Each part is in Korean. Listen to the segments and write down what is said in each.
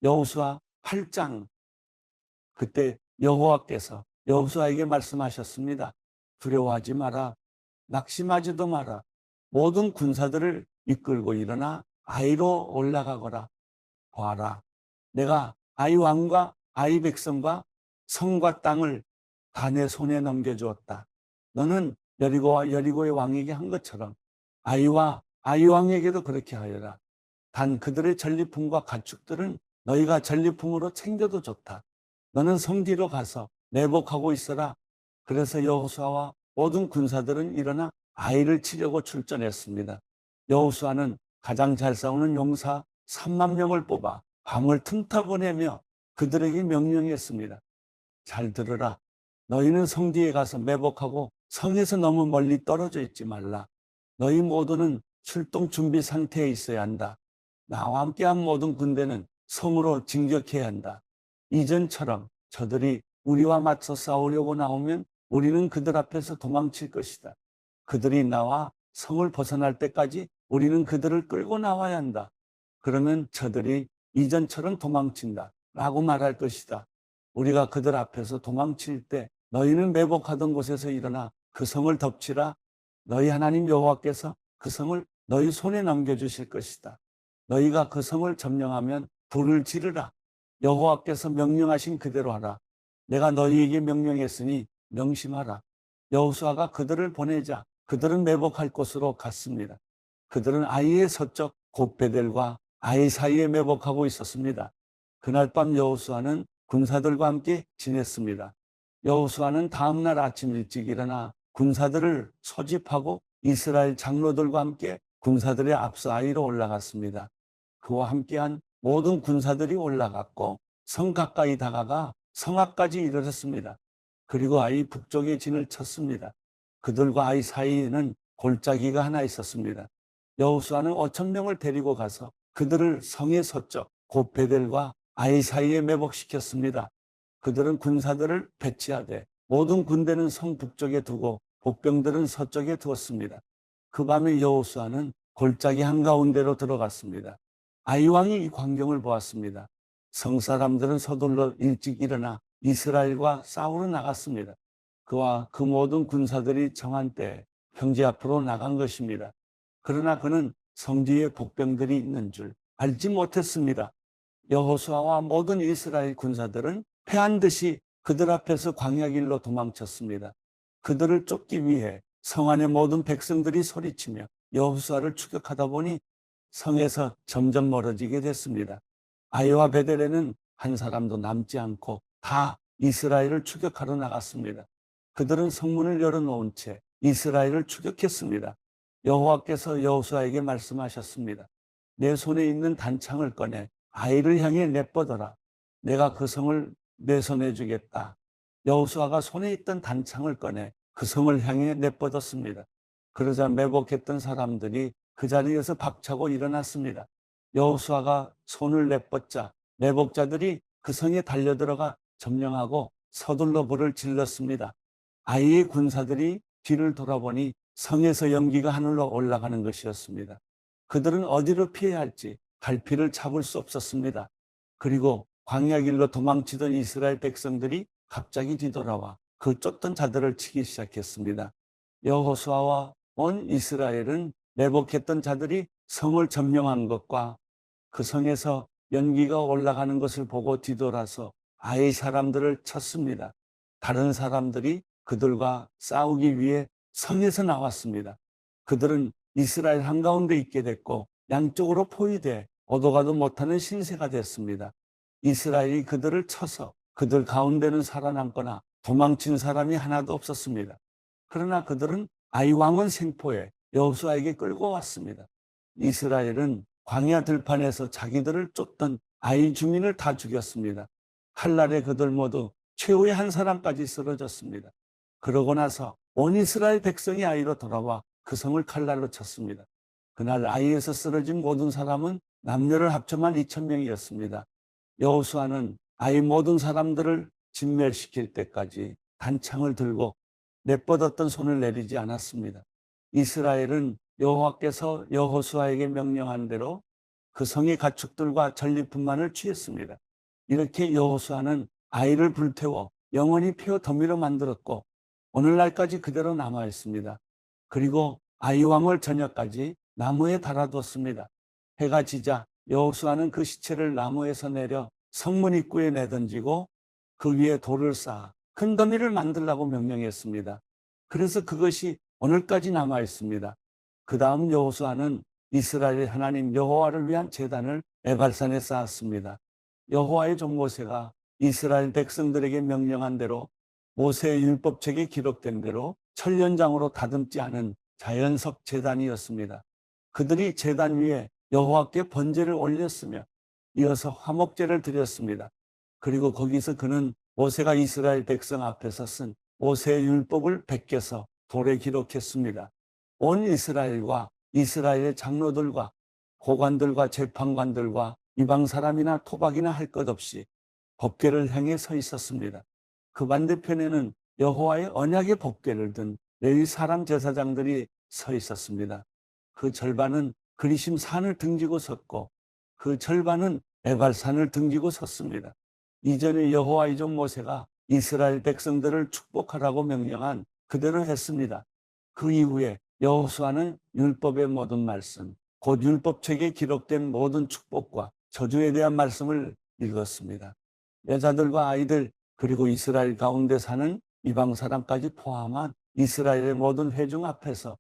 여호수아 8장, 그때 여호와께서 여호수아에게 말씀하셨습니다. 두려워하지 마라. 낙심하지도 마라. 모든 군사들을 이끌고 일어나 아이로 올라가거라. 봐라. 내가 아이 왕과 아이 백성과 성과 땅을 다 내 손에 넘겨주었다. 너는 여리고와 여리고의 왕에게 한 것처럼 아이와 아이 왕에게도 그렇게 하여라. 단 그들의 전리품과 가축들은 너희가 전리품으로 챙겨도 좋다. 너는 성 뒤로 가서 매복하고 있어라. 그래서 여호수아와 모든 군사들은 일어나 아이를 치려고 출전했습니다. 여호수아는 가장 잘 싸우는 용사 3만 명을 뽑아 밤을 틈타 보내며 그들에게 명령했습니다. 잘 들으라. 너희는 성 뒤에 가서 매복하고 성에서 너무 멀리 떨어져 있지 말라. 너희 모두는 출동 준비 상태에 있어야 한다. 나와 함께한 모든 군대는 성으로 진격해야 한다. 이전처럼 저들이 우리와 맞서 싸우려고 나오면 우리는 그들 앞에서 도망칠 것이다. 그들이 나와 성을 벗어날 때까지 우리는 그들을 끌고 나와야 한다. 그러면 저들이 이전처럼 도망친다 라고 말할 것이다. 우리가 그들 앞에서 도망칠 때 너희는 매복하던 곳에서 일어나 그 성을 덮치라. 너희 하나님 여호와께서 그 성을 너희 손에 넘겨주실 것이다. 너희가 그 성을 점령하면 불을 지르라. 여호와께서 명령하신 그대로 하라. 내가 너희에게 명령했으니 명심하라. 여호수아가 그들을 보내자 그들은 매복할 곳으로 갔습니다. 그들은 아이의 서쪽 곧 베델과 아이 사이에 매복하고 있었습니다. 그날 밤 여호수아는 군사들과 함께 지냈습니다. 여호수아는 다음 날 아침 일찍 일어나 군사들을 소집하고 이스라엘 장로들과 함께 군사들의 앞서 아이로 올라갔습니다. 그와 함께한 모든 군사들이 올라갔고 성 가까이 다가가 성 앞까지 이르렀습니다. 그리고 아이 북쪽에 진을 쳤습니다. 그들과 아이 사이에는 골짜기가 하나 있었습니다. 여호수아는 5천 명을 데리고 가서 그들을 성의 서쪽 곧 베델과 아이 사이에 매복시켰습니다. 그들은 군사들을 배치하되 모든 군대는 성 북쪽에 두고 복병들은 서쪽에 두었습니다. 그 밤에 여호수아는 골짜기 한가운데로 들어갔습니다. 아이 왕이 이 광경을 보았습니다. 성 사람들은 서둘러 일찍 일어나 이스라엘과 싸우러 나갔습니다. 그와 그 모든 군사들이 정한 때에 형제 앞으로 나간 것입니다. 그러나 그는 성 뒤에 복병들이 있는 줄 알지 못했습니다. 여호수아와 모든 이스라엘 군사들은 패한 듯이 그들 앞에서 광야길로 도망쳤습니다. 그들을 쫓기 위해 성 안의 모든 백성들이 소리치며 여호수아를 추격하다 보니 성에서 점점 멀어지게 됐습니다. 아이와 베델에는 한 사람도 남지 않고 다 이스라엘을 추격하러 나갔습니다. 그들은 성문을 열어놓은 채 이스라엘을 추격했습니다. 여호와께서 여호수아에게 말씀하셨습니다. 내 손에 있는 단창을 꺼내 아이를 향해 내뻗어라. 내가 그 성을 내 손에 주겠다. 여호수아가 손에 있던 단창을 꺼내 그 성을 향해 내뻗었습니다. 그러자 매복했던 사람들이 그 자리에서 박차고 일어났습니다. 여호수아가 손을 내뻗자 매복자들이 그 성에 달려들어가 점령하고 서둘러 불을 질렀습니다. 아이의 군사들이 뒤를 돌아보니 성에서 연기가 하늘로 올라가는 것이었습니다. 그들은 어디로 피해야 할지 갈피를 잡을 수 없었습니다. 그리고 광야길로 도망치던 이스라엘 백성들이 갑자기 뒤돌아와 그 쫓던 자들을 치기 시작했습니다. 여호수아와 온 이스라엘은 매복했던 자들이 성을 점령한 것과 그 성에서 연기가 올라가는 것을 보고 뒤돌아서 아이 사람들을 쳤습니다. 다른 사람들이 그들과 싸우기 위해 성에서 나왔습니다. 그들은 이스라엘 한가운데 있게 됐고 양쪽으로 포위돼 오도 가도 못하는 신세가 됐습니다. 이스라엘이 그들을 쳐서 그들 가운데는 살아남거나 도망친 사람이 하나도 없었습니다. 그러나 그들은 아이 왕은 생포해 여호수아에게 끌고 왔습니다. 이스라엘은 광야 들판에서 자기들을 쫓던 아이 주민을 다 죽였습니다. 칼날에 그들 모두 최후의 한 사람까지 쓰러졌습니다. 그러고 나서 온 이스라엘 백성이 아이로 돌아와 그 성을 칼날로 쳤습니다. 그날 아이에서 쓰러진 모든 사람은 남녀를 합쳐만 2,000명이었습니다. 여호수아는 아이 모든 사람들을 진멸시킬 때까지 단창을 들고 내뻗었던 손을 내리지 않았습니다. 이스라엘은 여호와께서 여호수아에게 명령한 대로 그 성의 가축들과 전리품만을 취했습니다. 이렇게 여호수아는 아이를 불태워 영원히 피어 더미로 만들었고 오늘날까지 그대로 남아 있습니다. 그리고 아이 왕을 저녁까지 나무에 달아뒀습니다. 해가 지자 여호수아는 그 시체를 나무에서 내려 성문 입구에 내던지고 그 위에 돌을 쌓아 큰 더미를 만들라고 명령했습니다. 그래서 그것이 오늘까지 남아 있습니다. 그 다음 여호수아는 이스라엘의 하나님 여호와를 위한 제단을 에발산에 쌓았습니다. 여호와의 종 모세가 이스라엘 백성들에게 명령한 대로 모세의 율법책에 기록된 대로 천년장으로 다듬지 않은 자연석 제단이었습니다. 그들이 제단 위에 여호와께 번제를 올렸으며 이어서 화목제를 드렸습니다. 그리고 거기서 그는 모세가 이스라엘 백성 앞에서 쓴 모세의 율법을 베껴서 돌에 기록했습니다. 온 이스라엘과 이스라엘의 장로들과 고관들과 재판관들과 이방 사람이나 토박이나 할 것 없이 법궤를 향해 서 있었습니다. 그 반대편에는 여호와의 언약의 법궤를 든 레위 사람 제사장들이 서 있었습니다. 그 절반은 그리심 산을 등지고 섰고 그 절반은 에발산을 등지고 섰습니다. 이전에 여호와의 종 모세가 이스라엘 백성들을 축복하라고 명령한 그대로 했습니다. 그 이후에 여호수아는 율법의 모든 말씀, 곧 율법책에 기록된 모든 축복과 저주에 대한 말씀을 읽었습니다. 여자들과 아이들 그리고 이스라엘 가운데 사는 이방 사람까지 포함한 이스라엘의 모든 회중 앞에서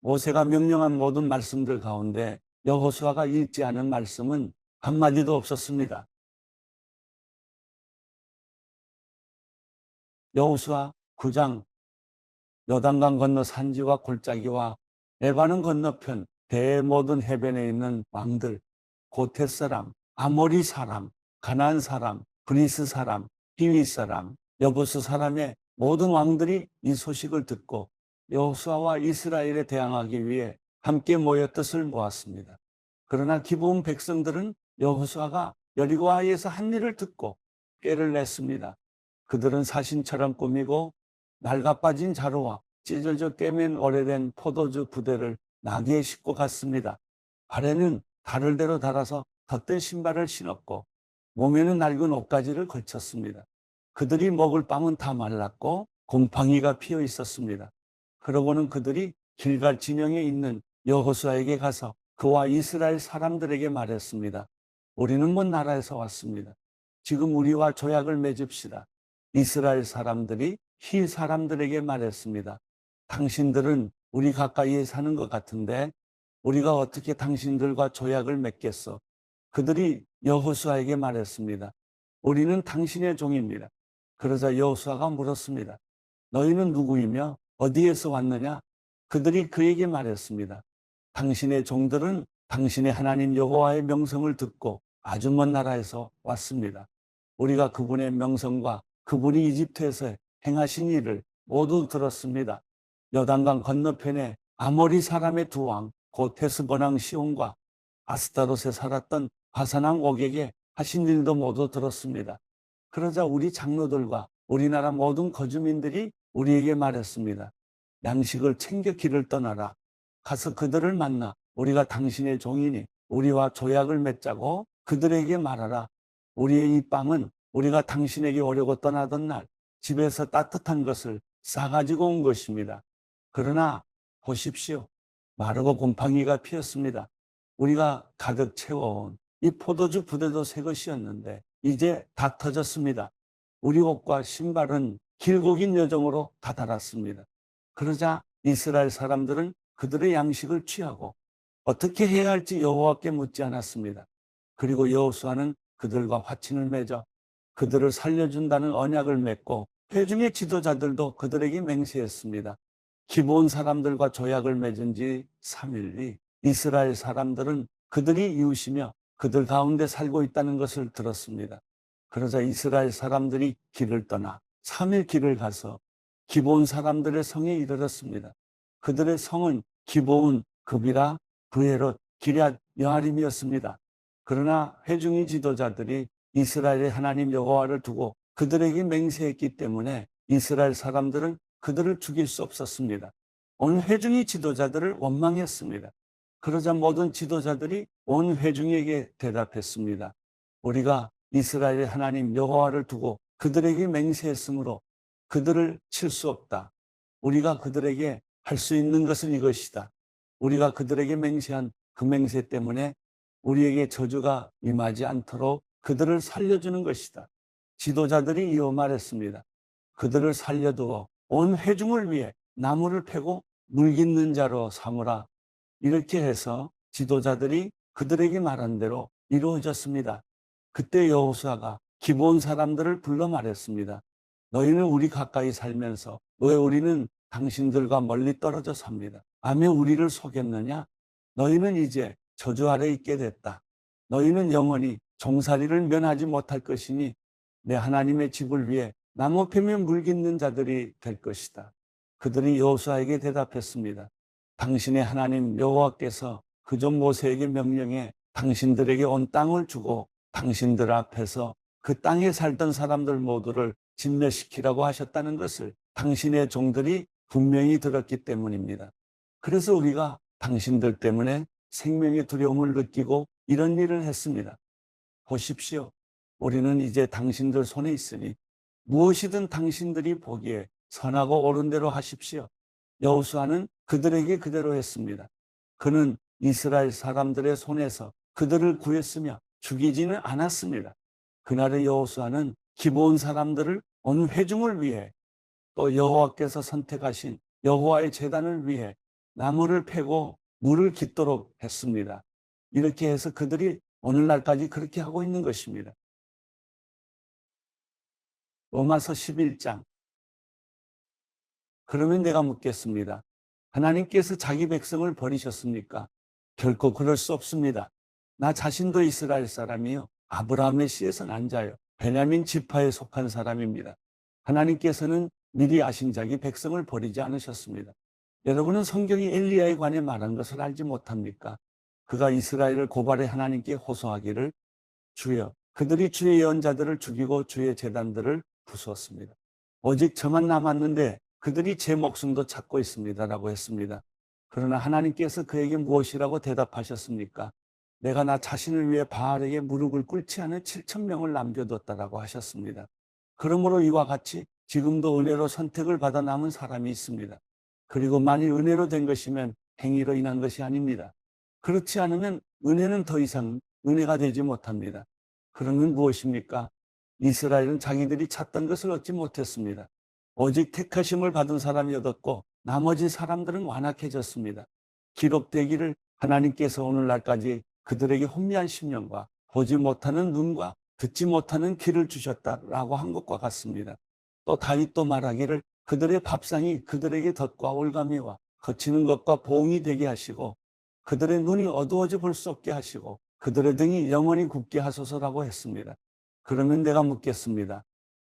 모세가 명령한 모든 말씀들 가운데 여호수아가 읽지 않은 말씀은 한마디도 없었습니다. 여호수아 9장 요단강 건너 산지와 골짜기와 에바는 건너편 대의 모든 해변에 있는 왕들 곧 헷 사람, 아모리 사람, 가나안 사람, 브리스 사람, 히위 사람, 여부스 사람의 모든 왕들이 이 소식을 듣고 여호수아와 이스라엘에 대항하기 위해 함께 모여 뜻을 모았습니다. 그러나 기브온 백성들은 여호수아가 여리고아에서 한 일을 듣고 꾀를 냈습니다. 그들은 사신처럼 꾸미고 낡아 빠진 자루와 찢어져 꿰맨 오래된 포도주 부대를 나귀에 싣고 갔습니다. 발에는 달을 대로 달아서 덧된 신발을 신었고 몸에는 낡은 옷가지를 걸쳤습니다. 그들이 먹을 빵은 다 말랐고 곰팡이가 피어 있었습니다. 그러고는 그들이 길갈 진영에 있는 여호수아에게 가서 그와 이스라엘 사람들에게 말했습니다. 우리는 먼 나라에서 왔습니다. 지금 우리와 조약을 맺읍시다. 이스라엘 사람들이 히 사람들에게 말했습니다. 당신들은 우리 가까이에 사는 것 같은데 우리가 어떻게 당신들과 조약을 맺겠소? 그들이 여호수아에게 말했습니다. 우리는 당신의 종입니다. 그러자 여호수아가 물었습니다. 너희는 누구이며 어디에서 왔느냐? 그들이 그에게 말했습니다. 당신의 종들은 당신의 하나님 여호와의 명성을 듣고 아주 먼 나라에서 왔습니다. 우리가 그분의 명성과 그분이 이집트에서 행하신 일을 모두 들었습니다. 요단강 건너편에 아모리 사람의 두 왕, 곧 헤스본 왕 시온과 아스타롯에 살았던 바산 왕 옥에게 하신 일도 모두 들었습니다. 그러자 우리 장로들과 우리나라 모든 거주민들이 우리에게 말했습니다. 양식을 챙겨 길을 떠나라. 가서 그들을 만나 우리가 당신의 종이니 우리와 조약을 맺자고 그들에게 말하라. 우리의 이 빵은 우리가 당신에게 오려고 떠나던 날 집에서 따뜻한 것을 싸가지고 온 것입니다. 그러나 보십시오. 마르고 곰팡이가 피었습니다. 우리가 가득 채워온 이 포도주 부대도 새 것이었는데 이제 다 터졌습니다. 우리 옷과 신발은 길고 긴 여정으로 다 닳았습니다. 그러자 이스라엘 사람들은 그들의 양식을 취하고 어떻게 해야 할지 여호와께 묻지 않았습니다. 그리고 여호수아는 그들과 화친을 맺어 그들을 살려준다는 언약을 맺고 회중의 지도자들도 그들에게 맹세했습니다. 기브온 사람들과 조약을 맺은 지 3일 뒤 이스라엘 사람들은 그들이 이웃이며 그들 가운데 살고 있다는 것을 들었습니다. 그러자 이스라엘 사람들이 길을 떠나 3일 길을 가서 기브온 사람들의 성에 이르렀습니다. 그들의 성은 기브온, 급이라, 브에롯, 기럇 여아림이었습니다. 그러나 회중의 지도자들이 이스라엘의 하나님 여호와를 두고 그들에게 맹세했기 때문에 이스라엘 사람들은 그들을 죽일 수 없었습니다. 온 회중의 지도자들을 원망했습니다. 그러자 모든 지도자들이 온 회중에게 대답했습니다. 우리가 이스라엘의 하나님 여호와를 두고 그들에게 맹세했으므로 그들을 칠 수 없다. 우리가 그들에게 할 수 있는 것은 이것이다. 우리가 그들에게 맹세한 그 맹세 때문에 우리에게 저주가 임하지 않도록 그들을 살려주는 것이다. 지도자들이 이어 말했습니다. 그들을 살려두어 온 회중을 위해 나무를 패고 물 깃는 자로 삼으라. 이렇게 해서 지도자들이 그들에게 말한 대로 이루어졌습니다. 그때 여호수아가 기브온 사람들을 불러 말했습니다. 너희는 우리 가까이 살면서 왜 우리는 당신들과 멀리 떨어져 삽니다. 밤에 우리를 속였느냐? 너희는 이제 저주 아래 있게 됐다. 너희는 영원히 종살이를 면하지 못할 것이니 내 하나님의 집을 위해 나무 패며 물 깃는 자들이 될 것이다. 그들이 여호수아에게 대답했습니다. 당신의 하나님 여호와께서 그저 모세에게 명령해 당신들에게 온 땅을 주고 당신들 앞에서 그 땅에 살던 사람들 모두를 진멸시키라고 하셨다는 것을 당신의 종들이 분명히 들었기 때문입니다. 그래서 우리가 당신들 때문에 생명의 두려움을 느끼고 이런 일을 했습니다. 보십시오. 우리는 이제 당신들 손에 있으니 무엇이든 당신들이 보기에 선하고 옳은 대로 하십시오. 여호수아는 그들에게 그대로 했습니다. 그는 이스라엘 사람들의 손에서 그들을 구했으며 죽이지는 않았습니다. 그날의 여호수아는 기브온 사람들을 온 회중을 위해 또 여호와께서 선택하신 여호와의 제단을 위해 나무를 패고 물을 깃도록 했습니다. 이렇게 해서 그들이 오늘날까지 그렇게 하고 있는 것입니다. 로마서 11장. 그러면 내가 묻겠습니다. 하나님께서 자기 백성을 버리셨습니까? 결코 그럴 수 없습니다. 나 자신도 이스라엘 사람이요. 아브라함의 씨에서 난 자요. 베냐민 지파에 속한 사람입니다. 하나님께서는 미리 아신 자기 백성을 버리지 않으셨습니다. 여러분은 성경이 엘리야에 관해 말한 것을 알지 못합니까? 그가 이스라엘을 고발해 하나님께 호소하기를 주여 그들이 주의 예언자들을 죽이고 주의 제단들을 부수었습니다. 오직 저만 남았는데 그들이 제 목숨도 찾고 있습니다라고 했습니다. 그러나 하나님께서 그에게 무엇이라고 대답하셨습니까? 내가 나 자신을 위해 바알에게 무릎을 꿇지 않은 7,000명을 남겨뒀다라고 하셨습니다. 그러므로 이와 같이 지금도 은혜로 선택을 받아 남은 사람이 있습니다. 그리고 만일 은혜로 된 것이면 행위로 인한 것이 아닙니다. 그렇지 않으면 은혜는 더 이상 은혜가 되지 못합니다. 그러면 무엇입니까? 이스라엘은 자기들이 찾던 것을 얻지 못했습니다. 오직 택하심을 받은 사람이 얻었고 나머지 사람들은 완악해졌습니다. 기록되기를 하나님께서 오늘날까지 그들에게 혼미한 심령과 보지 못하는 눈과 듣지 못하는 귀를 주셨다라고 한 것과 같습니다. 또 다윗도 말하기를 그들의 밥상이 그들에게 덫과 올가미와 거치는 것과 보응이 되게 하시고 그들의 눈이 어두워져 볼 수 없게 하시고 그들의 등이 영원히 굳게 하소서라고 했습니다. 그러면 내가 묻겠습니다.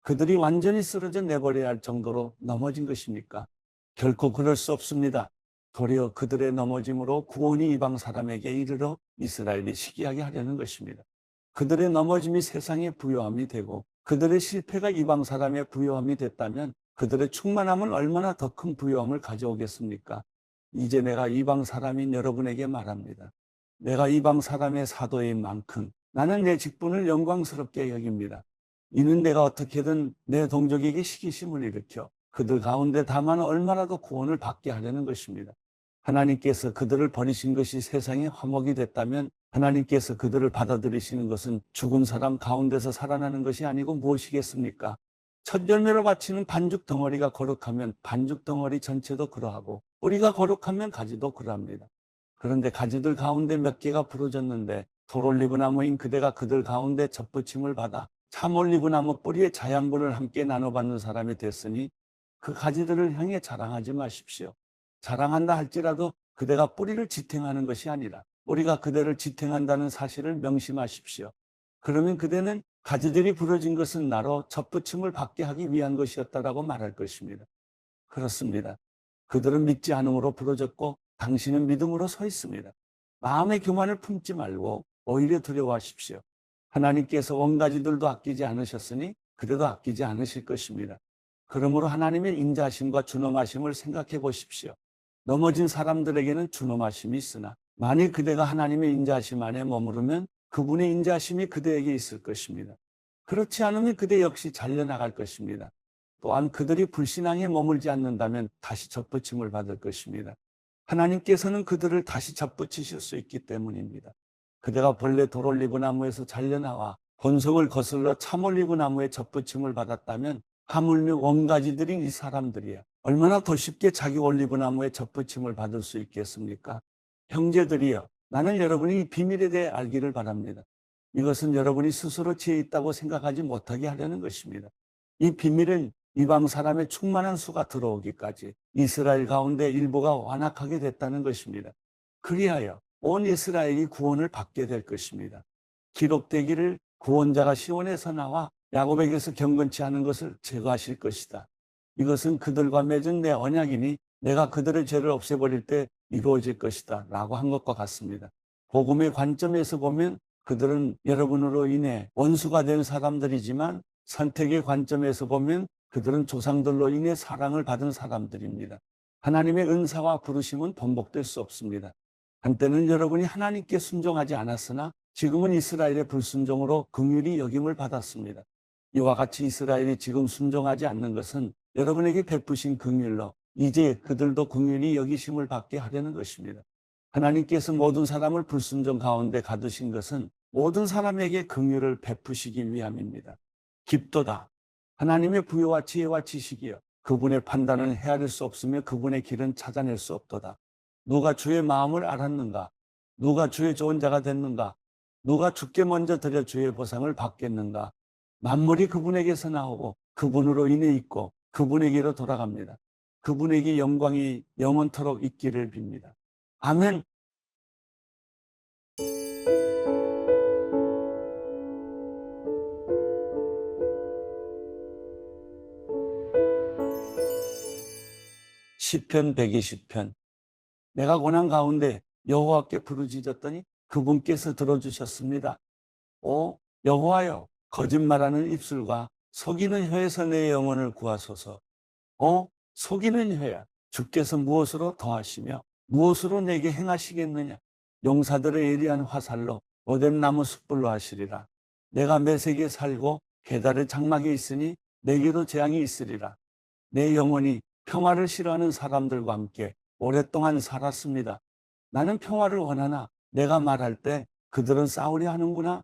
그들이 완전히 쓰러져 내버려야 할 정도로 넘어진 것입니까? 결코 그럴 수 없습니다. 도리어 그들의 넘어짐으로 구원이 이방 사람에게 이르러 이스라엘이 시기하게 하려는 것입니다. 그들의 넘어짐이 세상의 부요함이 되고 그들의 실패가 이방 사람의 부요함이 됐다면 그들의 충만함은 얼마나 더 큰 부요함을 가져오겠습니까? 이제 내가 이방 사람인 여러분에게 말합니다. 내가 이방 사람의 사도인 만큼 나는 내 직분을 영광스럽게 여깁니다. 이는 내가 어떻게든 내 동족에게 시기심을 일으켜 그들 가운데 다만 얼마나 더 구원을 받게 하려는 것입니다. 하나님께서 그들을 버리신 것이 세상의 화목이 됐다면 하나님께서 그들을 받아들이시는 것은 죽은 사람 가운데서 살아나는 것이 아니고 무엇이겠습니까? 첫 열매로 바치는 반죽 덩어리가 거룩하면 반죽 덩어리 전체도 그러하고 뿌리가 거룩하면 가지도 그러합니다. 그런데 가지들 가운데 몇 개가 부러졌는데 돌올리브나무인 그대가 그들 가운데 접붙임을 받아 참올리브나무 뿌리의 자양분을 함께 나눠받는 사람이 됐으니 그 가지들을 향해 자랑하지 마십시오. 자랑한다 할지라도 그대가 뿌리를 지탱하는 것이 아니라 뿌리가 그대를 지탱한다는 사실을 명심하십시오. 그러면 그대는 가지들이 부러진 것은 나로 접붙임을 받게 하기 위한 것이었다라고 말할 것입니다. 그렇습니다. 그들은 믿지 않음으로 부러졌고 당신은 믿음으로 서 있습니다. 마음의 교만을 품지 말고 오히려 두려워하십시오. 하나님께서 온 가지들도 아끼지 않으셨으니 그대도 아끼지 않으실 것입니다. 그러므로 하나님의 인자하심과 준엄하심을 생각해 보십시오. 넘어진 사람들에게는 준엄하심이 있으나 만일 그대가 하나님의 인자하심 안에 머무르면 그분의 인자하심이 그대에게 있을 것입니다. 그렇지 않으면 그대 역시 잘려나갈 것입니다. 또한 그들이 불신앙에 머물지 않는다면 다시 접붙임을 받을 것입니다. 하나님께서는 그들을 다시 접붙이실 수 있기 때문입니다. 그대가 본래 돌올리브 나무에서 잘려나와 본성을 거슬러 참올리브 나무에 접붙임을 받았다면 하물며 원가지들인 이 사람들이야 얼마나 더 쉽게 자기 올리브 나무에 접붙임을 받을 수 있겠습니까? 형제들이여, 나는 여러분이 이 비밀에 대해 알기를 바랍니다. 이것은 여러분이 스스로 지혜 있다고 생각하지 못하게 하려는 것입니다. 이 비밀은 이방 사람의 충만한 수가 들어오기까지 이스라엘 가운데 일부가 완악하게 됐다는 것입니다. 그리하여 온 이스라엘이 구원을 받게 될 것입니다. 기록되기를 구원자가 시온에서 나와 야곱에게서 경건치 않은 것을 제거하실 것이다. 이것은 그들과 맺은 내 언약이니 내가 그들의 죄를 없애버릴 때 이루어질 것이다 라고 한 것과 같습니다. 복음의 관점에서 보면 그들은 여러분으로 인해 원수가 된 사람들이지만 선택의 관점에서 보면 그들은 조상들로 인해 사랑을 받은 사람들입니다. 하나님의 은사와 부르심은 번복될 수 없습니다. 한때는 여러분이 하나님께 순종하지 않았으나 지금은 이스라엘의 불순종으로 긍휼히 여김을 받았습니다. 이와 같이 이스라엘이 지금 순종하지 않는 것은 여러분에게 베푸신 긍휼로 이제 그들도 긍휼히 여기심을 받게 하려는 것입니다. 하나님께서 모든 사람을 불순종 가운데 가두신 것은 모든 사람에게 긍휼을 베푸시기 위함입니다. 깊도다. 하나님의 부여와 지혜와 지식이여 그분의 판단은 헤아릴 수 없으며 그분의 길은 찾아낼 수 없도다. 누가 주의 마음을 알았는가? 누가 주의 좋은 자가 됐는가? 누가 주께 먼저 드려 주의 보상을 받겠는가? 만물이 그분에게서 나오고 그분으로 인해 있고 그분에게로 돌아갑니다. 그분에게 영광이 영원토록 있기를 빕니다. 아멘. 시편 120편. 내가 고난 가운데 여호와께 부르짖었더니 그분께서 들어주셨습니다. 오 여호와여, 거짓말하는 입술과 속이는 혀에서 내 영혼을 구하소서. 속이는 혀야, 주께서 무엇으로 더하시며 무엇으로 내게 행하시겠느냐? 용사들의 예리한 화살로 오뎨 나무 숯불로 하시리라. 내가 메색에 살고 게달의 장막에 있으니 내게도 재앙이 있으리라. 내 영혼이 평화를 싫어하는 사람들과 함께 오랫동안 살았습니다. 나는 평화를 원하나 내가 말할 때 그들은 싸우려 하는구나.